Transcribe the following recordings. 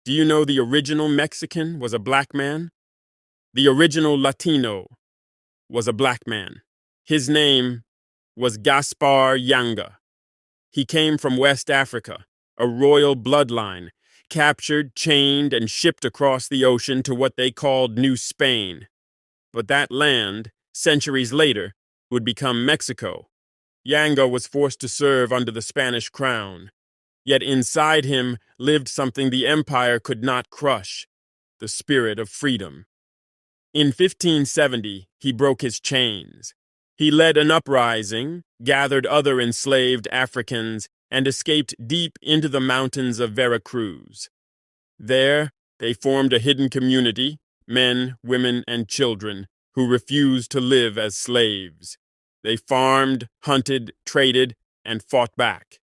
Do you know the original Mexican was a black man? The original Latino was a black man. His name was Gaspar Yanga. He came from West Africa, a royal bloodline, captured, chained, and shipped across the ocean to what they called New Spain. But that land, centuries later, would become Mexico. Yanga was forced to serve under the Spanish crown. Yet inside him lived something the empire could not crush, the spirit of freedom. In 1570, he broke his chains. He led an uprising, gathered other enslaved Africans, and escaped deep into the mountains of Veracruz. There, they formed a hidden community, men, women, and children, who refused to live as slaves. They farmed, hunted, traded, and fought back.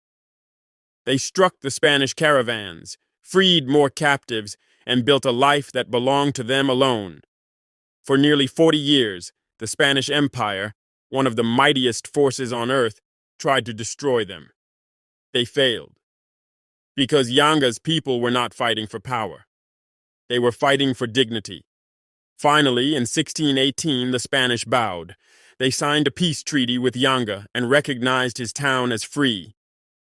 They struck the Spanish caravans, freed more captives, and built a life that belonged to them alone. For nearly 40 years, the Spanish Empire, one of the mightiest forces on earth, tried to destroy them. They failed. Because Yanga's people were not fighting for power. They were fighting for dignity. Finally, in 1618, the Spanish bowed. They signed a peace treaty with Yanga and recognized his town as free.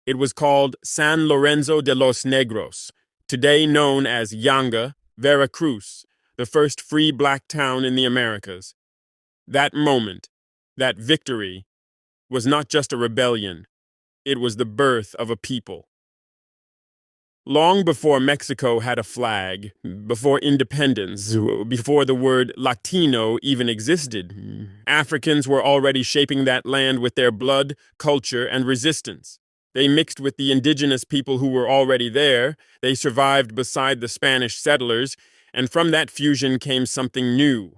It was called San Lorenzo de los Negros, today known as Yanga, Veracruz, the first free black town in the Americas. That moment, that victory, was not just a rebellion. It was the birth of a people. Long before Mexico had a flag, before independence, before the word Latino even existed, Africans were already shaping that land with their blood, culture, and resistance. They mixed with the indigenous people who were already there, they survived beside the Spanish settlers, and from that fusion came something new,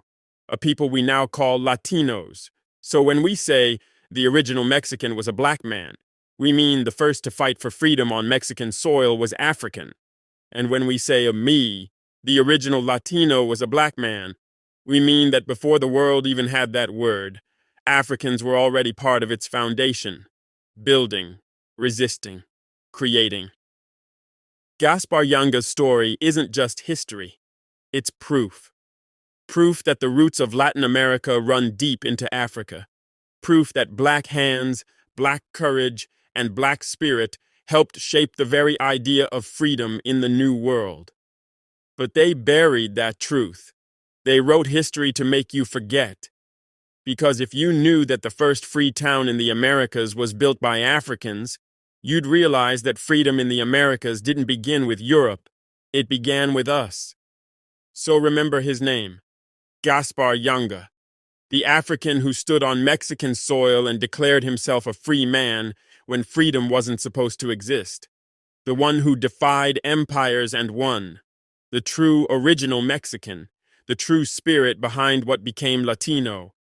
a people we now call Latinos. So when we say the original Mexican was a black man, we mean the first to fight for freedom on Mexican soil was African. And when we say of me, the original Latino was a black man, we mean that before the world even had that word, Africans were already part of its foundation, building, resisting, creating. Gaspar Yanga's story isn't just history, it's proof. Proof that the roots of Latin America run deep into Africa. Proof that black hands, black courage, and black spirit helped shape the very idea of freedom in the New World. But they buried that truth. They wrote history to make you forget. Because if you knew that the first free town in the Americas was built by Africans, you'd realize that freedom in the Americas didn't begin with Europe, it began with us. So remember his name, Gaspar Yanga, the African who stood on Mexican soil and declared himself a free man when freedom wasn't supposed to exist. The one who defied empires and won. The true original Mexican, the true spirit behind what became Latino.